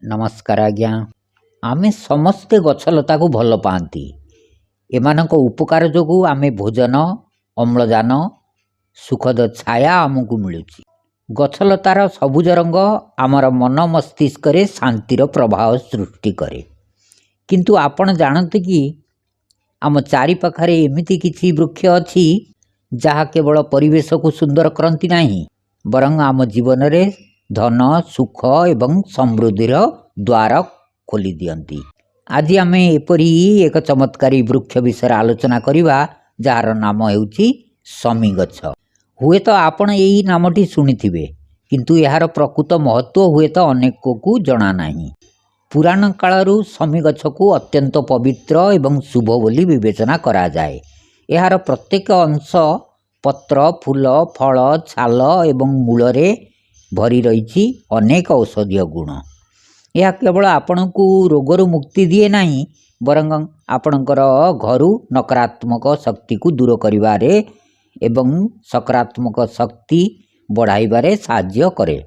नमस्कार आज्ञा। आमे समस्ते गछलता को भल पाती। एमानक उपकार जोगु आमे भोजन अम्लजान सुखद छाया आमको मिलुची। गछलतार सबुज रंग आमर मन मस्तिष्क रे शांतिर प्रभाव सृष्टि करे। किंतु आपण जानते कि आम चारि पाखरे एमिति किछि वृक्ष अछि जहा केवल परिवेश को सुंदर करती नहीं, बरं आम जीवन रे धन सुख एवं समृद्धिर द्वार खोली दियंती। आज आम एपरी एक चमत्कारी वृक्ष विषय आलोचना करिबा जार नाम हेउची समी गछ। हुए तो आपण यही नामटी शुणिथिबे, किंतु यार प्रकृत महत्व हुए तो अनेक को जना नहीं। पुराण कालरू समी गछ को अत्यंत पवित्र एवं शुभ बोली विवेचना करा जाए। यार प्रत्येक अंश पत्र फूल फल छाल एवं मूलरे भरी रही अनेक औषधीय गुण। यह केवल आपण को रोगर मुक्ति दिए नहीं, बरं आपणकर घरु नकारात्मक शक्ति को दूर करिबारे एवं सकारात्मक शक्ति बढ़ाइबारे साहाय्य करे।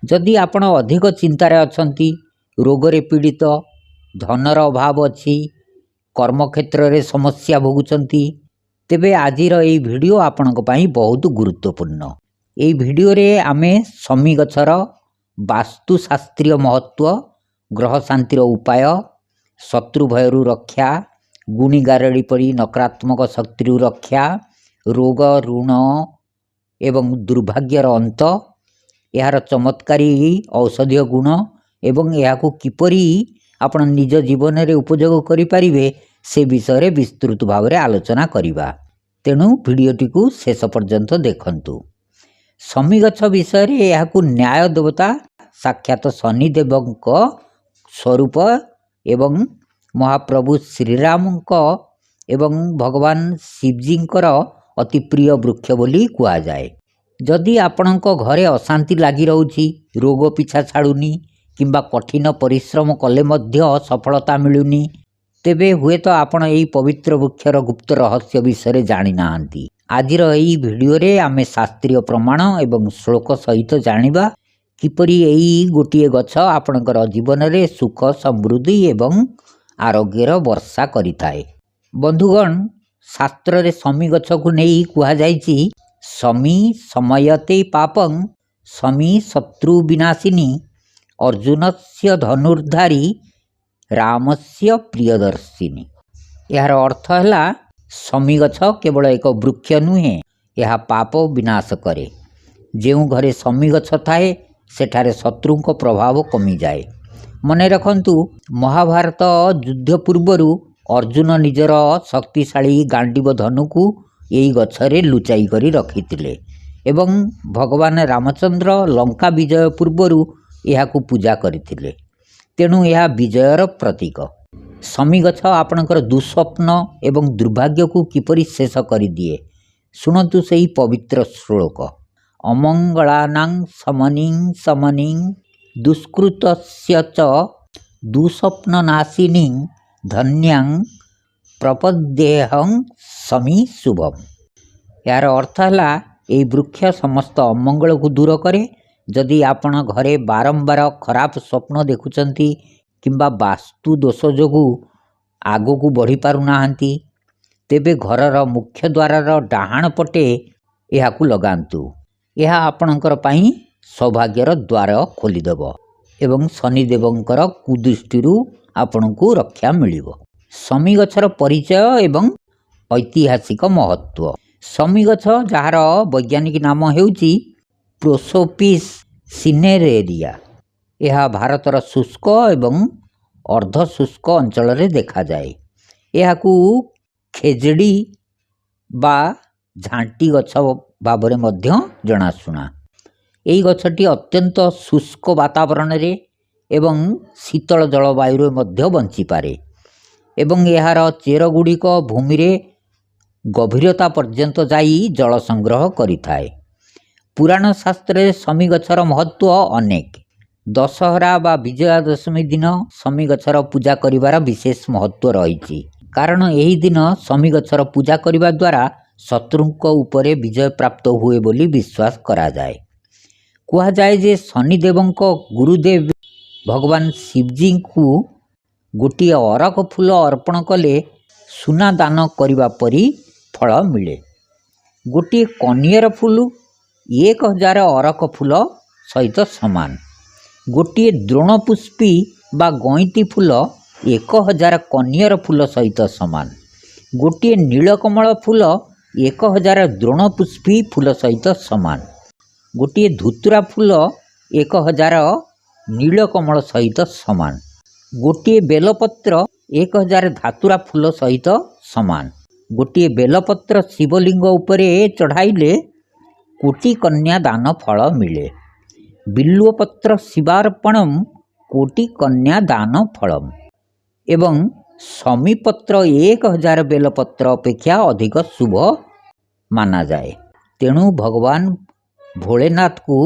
जदि आपण अधिक चिंतार अछंती, रोगरे पीड़ित, धनर अभाव अछि, कर्मक्षेत्र रे समस्या भोगुचंती, तेबे आजिर एई वीडियो आपणक पई बहुत गुरुत्वपूर्ण। एई वीडियो रे आमे समी गछर वास्तुशास्त्रीय महत्व, ग्रह शांतिर उपाय, शत्रु भयरू रक्षा, गुणी गारड़ी परी नकारात्मक शक्ति रक्षा, रोग ऋण एवं दुर्भाग्यर अंत, यार चमत्कारी औषधीय गुण एवं याकू किपरि आपण निज जीवन रे उपयोग करि परिबे से विषय रे विस्तृत भाव रे आलोचना करिबा। तेणु वीडियोटी को शेष पर्यंत देखंतु। समी गछ विषय रे याकू न्याय देवता साक्षात शनिदेवक स्वरूप एवं महाप्रभु श्रीराम एवं भगवान शिवजींकर अति प्रिय वृक्ष बोली कुआ जाए। जदि आपणक घरे अशांति लगी रहुछि, रोग पिछा छाड़ुनी किंबा कठिन परिश्रम कले मध्य सफलता मिलुनी, तेबे हुए तो आपण एई पवित्र वृक्षर गुप्त रहस्य विषय जानी नाहंती। आजिर एई वीडियो रे आमे शास्त्रीय प्रमाण एवं श्लोक सहित जानिबा किपरि एई गोटिए गछ आपणकर जीवन रे सुख समृद्धि एवं आरोग्यर वर्षा करिथाए। बंधुगण, शास्त्र रे समी गछ को नेई कुहा जायछि समी समयते पापं समी शत्रु विनाशिनी अर्जुनस्य धनुर्धारी रामस्य प्रियदर्शिनी। यार अर्थ है समी गछ केवल एक वृक्ष नुहे, यह पाप विनाश करे। जेउ घरे समी गछ थाए सेठारे शत्रुंको प्रभाव कमी जाए। मने रखंतु, महाभारत युद्ध पूर्वरु अर्जुन निजर शक्तिशाली गांडीव धनुकु यही गछरे लुचाई करी रखिथिले एवं भगवान रामचंद्र लंका विजय पूर्वरु याकू पूजा करथिले। तेणु यह विजयर प्रतीक। समी गछ आपणकर दुस्वप्न एवं दुर्भाग्य को किपरि शेष कर दिए। शुणतु सही पवित्र श्लोक। अमंगलानां समनिं समनिं दुष्कृतस्य च दुस्वप्ननाशिनीं धन्यां प्रपद्येहं समी शुभम। यार अर्थ है ये वृक्ष समस्त अमंगल को दूर करे। जदि आपण घरे बारंबार खराब स्वप्न देखुचंती किंबा वास्तु दोष जोगु आगो को बढ़ी पारु नाहंती, तेबे घरर मुख्य द्वारार डाहाण पटे एहाकू लगांतु। यह आपणकर पाई सौभाग्यर द्वार खोलीदेव एवं शनिदेवंकर कुदृष्टिरू आपणकू रक्षा मिलिब। समी गछर परिचय एवं ऐतिहासिक महत्व। समी गछ जार वैज्ञानिक नाम हेउची प्रोसोपिस सिनेरेरिया। यह भारतर शुष्क एवं अर्ध शुष्क अंचल रे देखा जाए। यहाकू खेजड़ी बा झांटी गछ भावरे मध्य जनाशुना। यही गछटी अत्यंत शुष्क वातावरण रे एवं शीतल जलवायु मध्य बंची पारे एवं यार चेर गुड़िक भूमि रे गभीरता पर्यंत जाई जल संग्रह करिथाए। पुराण शास्त्र समी गछर महत्व अनेक। दशहरा बा विजया दशमी दिन समी गछर पूजा करिवार विशेष महत्व रही। कारण यही दिन समी गछर पूजा करिवा द्वारा शत्रुंको उपरे विजय प्राप्त हुए बोली विश्वास करा जाए। कुहा जाए जे शनिदेवंको गुरुदेव भगवान शिवजी को गोटे अरख फूल अर्पण कले सुना दान करने परी फल मिले। गोटे कनियर फूल 1000 अरख फूल सहित समान। गोटे द्रोणपुष्पी बा गईती फूल 1000 कनियर फूल सहित समान। गोटे नीलकमल फूल 1000 द्रोणपुष्पी फूल सहित समान। गोटे धुतुरा फूल 1000 नीलकमल सहित समान। गोटे बेलपत्र 1000 धातुरा फूल सहित समान। गोटे बेलपत्र शिवलिंग उपरे चढ़ाइले कोटि कन्या दान फल मिले। बिल्वपत्र शिवार्पणम कोटि कन्या दान फलम। एवं समीपत्र 1000 बेलपत्र अपेक्षा अधिक शुभ माना जाए। तेणु भगवान भोलेनाथ को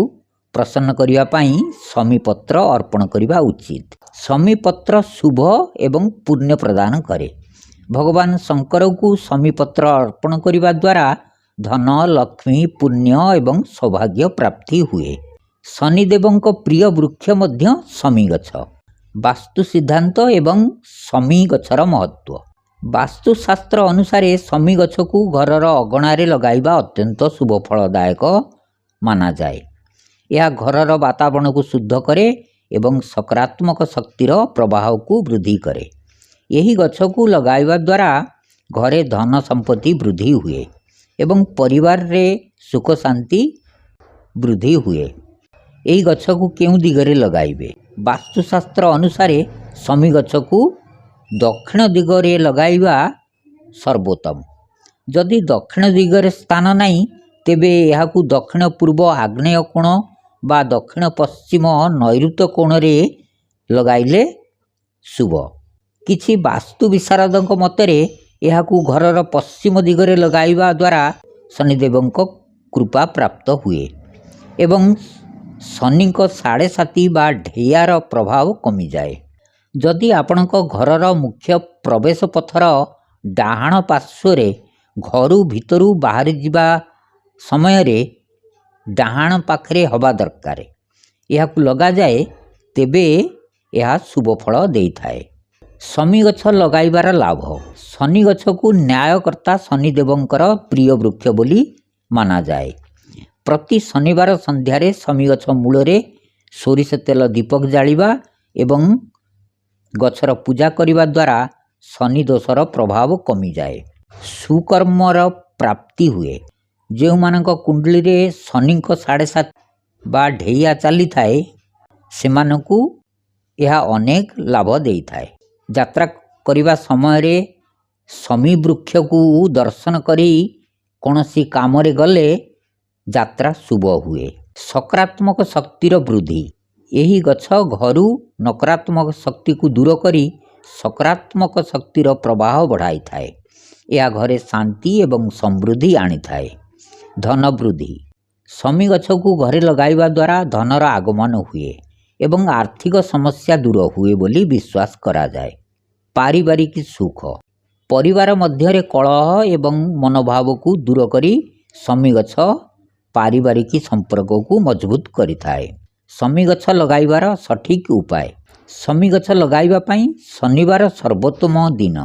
प्रसन्न करने समीपत्र अर्पण करने उचित। समीपत्र शुभ एवं पुण्य प्रदान करे। भगवान शंकर को समीपत्र अर्पण करने द्वारा धन लक्ष्मी पुण्य एवं सौभाग्य प्राप्ति हुए। शनिदेव प्रिय वृक्ष मध्य शमी गछ। वास्तु सिद्धांत एवं शमी गछर महत्व। वास्तुशास्त्र अनुसार शमी गछ को घरर अगणारे लगाइबा अत्यंत शुभ फलदायक माना जाए। यह घरर वातावरण को शुद्ध करे एवं सकारात्मक शक्तिर प्रवाह को वृद्धि करे। यही गछ को लगाइबा द्वारा घरे धन संपत्ति वृद्धि हुए एवं परिवार रे सुख शांति वृद्धि हुए। यही गछ को केउं दिगरे लगाइबे? वास्तुशास्त्र अनुसार शमी गछ को दक्षिण दिगरे लगाइबा सर्वोत्तम। जदि दक्षिण दिगरे स्थान नहीं तेबे यहाकू दक्षिण पूर्व आग्नेय कोण बा दक्षिण पश्चिम नैऋत्य कोण रे लगाइले शुभ। किछि वास्तु विशारदक मतरे यहाकू घरर पश्चिम दिगरे लगाइबा द्वारा शनिदेवक कृपा प्राप्त हुए एवं शनिक 7.5 बा ढेयार प्रभाव कमी जाए। जदि आपणक घरर मुख्य प्रवेश पथर डाहाण पार्श्वरे घरू भितरू बाहरी जिबा समय रे डाहाण पाखरे हवा दरकार। यहाकू लगा जाए तेबे यह शुभ फल देइथाए। शमी गछ लगाइबार लाभ। शनि गछ को न्यायकर्ता शनिदेवंकर प्रिय वृक्ष बोली माना जाए। प्रति शनिवार संध्यारे शमी गछ मूलरे सोरिष तेल दीपक जालिबा एवं गछर पूजा करिबा द्वारा शनि दोषर प्रभाव कमी जाए। सुकर्मर प्राप्ति हुए। जो मानक कुंडली रे शनि 7.5 बा ढेया चली थाए सेमानकू यह अनेक लाभ देइथाए। यात्रा करिबा समय रे शमी वृक्ष को दर्शन करी कौनसी काम रे गले यात्रा शुभ हुए। सकारात्मक शक्तिर वृद्धि। यही गछ घरू नकारात्मक शक्ति को दूर करी सकारात्मक शक्तिर प्रवाह बढ़ाई थाए। यह घरे शांति एवं समृद्धि आनी थाए। धन वृद्धि। शमी गछ को घरे लगाइबा द्वारा धनर आगमन हुए एवं आर्थिक समस्या दूर हुए बोली विश्वास करा जाए। पारिवारिक सुख। परिवार मध्य कलह एवं मनोभाव को दूर करी शमी गछ पारिवारिक संपर्क को मजबूत करिथाए। शमी गछ लगाइबार सठिक उपाय। शमी गछ लगाइबा पई शनिवार सर्वोत्तम दिन।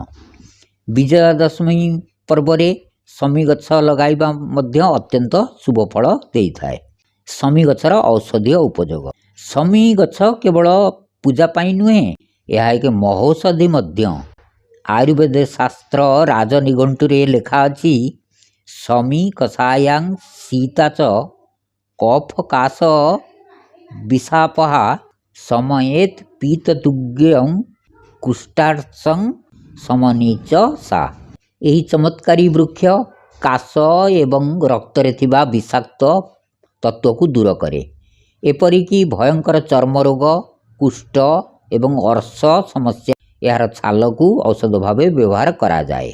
विजयादशमी पर्व रे शमी गछ लगाइबा मध्य अत्यंत शुभ फल देइथाए। शमी गछर औषधीय उपयोग। शमी गछ केवल पूजा पाई नुहे, यह एक महौषधि मध्य। आयुर्वेद शास्त्र राजनिघंटुरे लेखा अछि शमी कषायां सीता च कफ काश विषापहा समयेत पीततुग्यं कुष्ठार्थं समनीच सा। यही चमत्कारी वृक्ष काश एवं रक्त रे थिबा विषाक्त तत्व को दूर करे। एपरिकी भयंकर चर्म रोग कुष्ठ एवं अर्श समस्या यार छाल को औषध भाव व्यवहार करा जाए।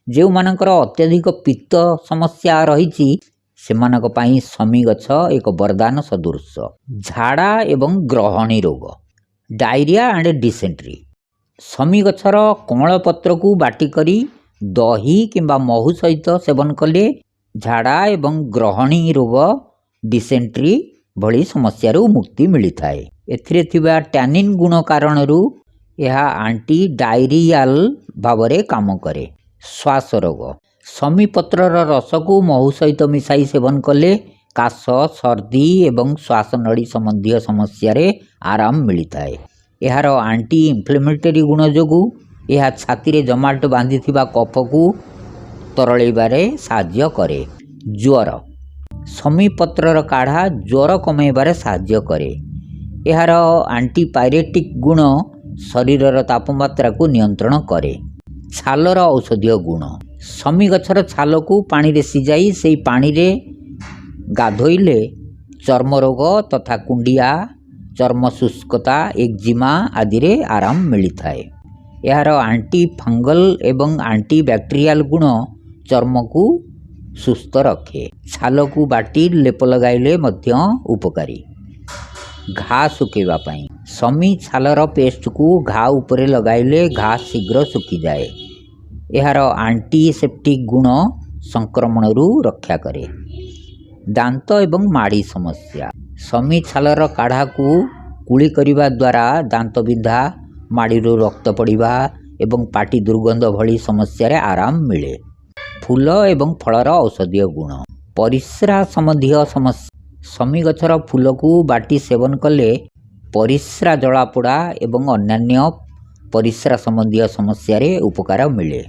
जो मानकर अत्यधिक पित्त समस्या रही सेमानक पई शमी गछ एक वरदान सदृश। झाड़ा एवं ग्रहणी रोग डायरिया एंड डिसेंट्री। शमी गछर कमल पत्र को बाटी करी दही किंबा महू सहित सेवन कले झाड़ा एवं ग्रहणी रोग डिसेंट्री भली समस्या मुक्ति मिली थाए। एथिरे थिबा टैनिन गुण कारणरू यह आंटी डायरियाल भाव काम करे। श्वास रोग शमी पत्रर रस को महू सहित मिसाई सेवन कले काश सर्दी एवं श्वास नड़ी संबंधी समस्या रे आराम मिलता है। यार आंटी इन्फ्लेमेटरी गुण जोगु यह छाती रे जमाट बांधी थिबा कफ को तरळेबारे साहाय्य करे। ज्वर शमी पत्रर काढ़ा ज्वर कमेबारे साहाय्य करे। यार आंटीपायरेटिक गुण शरीरर तापमात्रा को नियंत्रण करे। छालर औषधीय गुण शमी गछर छाल को पानी रे सिजाई से पानी रे गाधोइले चर्म रोग तथा कुंडिया चर्म शुष्कता एक्जिमा आदि रे आराम मिलता है। यार आंटी फंगल एवं आंटी बैक्टेरियल गुण चर्म को सुस्थ रखे। छाल को बाटी लेप लगाइले मध्य उपकारी। घा सुखेवा पाई शमी छालर पेस्ट को घा उपरे लगाइले घा शीघ्र सुखी जाए। यार आंटीसेप्टिक गुण संक्रमण रु रक्षा करे। दांत एवं माड़ी समस्या शमी छालर काढ़ा को कुली करिबा द्वारा दांत बिंधा माड़ी रु रक्त पड़िबा एवं पाटी दुर्गंध भली समस्या रे आराम मिले। फूल एवं फलर औषधीय गुण परिस्रा संबंधी समस्या शमी गछर फूल को बाटी सेवन कले परिस्रा जलापोड़ा एवं अन्यान्य परिस्रा संबंधी समस्या रे उपकार मिले।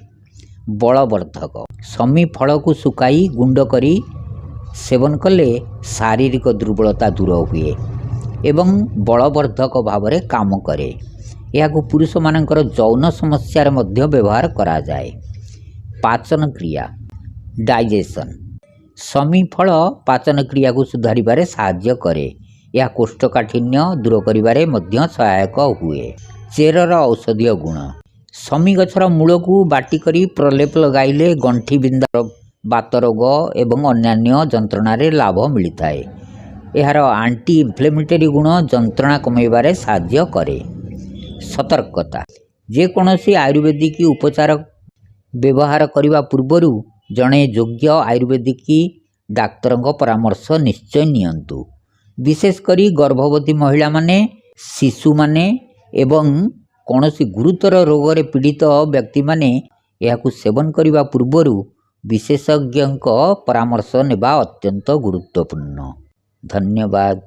बलवर्धक शमी फल को सुकाई गुंड करी सेवन कले शारीरिक दुर्बलता दूर हुए एवं बलवर्धक भाव रे काम करे। यह पुरुष मानकर यौन समस्या रे मध्य व्यवहार करा जाए। पाचन क्रिया डाइजेशन शमी फल पाचन क्रिया को सुधारिबारे साहाय्य करे। यह कोष्ठकाठिन्य दूर करिबारे मध्य सहायक हुए। चेरर औषधीय गुण शमी गछर मूल को बाटी करी प्रलेप लगाइले गंठी बिंदा बात रोग एवं अन्यान्य जंत्रणा रे लाभ मिलता है। यार आंटी इन्फ्लेमेटरी गुण जंत्रणा कमेबारे साहाय्य करे। सतर्कता जेकोसी आयुर्वेदिक उपचार व्यवहार करने पूर्वर जड़े योग्य आयुर्वेदिक डाक्तर परामर्श निश्चय नियंतु। विशेषकर गर्भवती महिला माने शिशु माने एवं कौनसी गुरुतर रोग रे पीड़ित व्यक्ति माने यह सेवन करने पूर्वर विशेषज्ञ परामर्श नेबा अत्यंत गुरुत्वपूर्ण। धन्यवाद।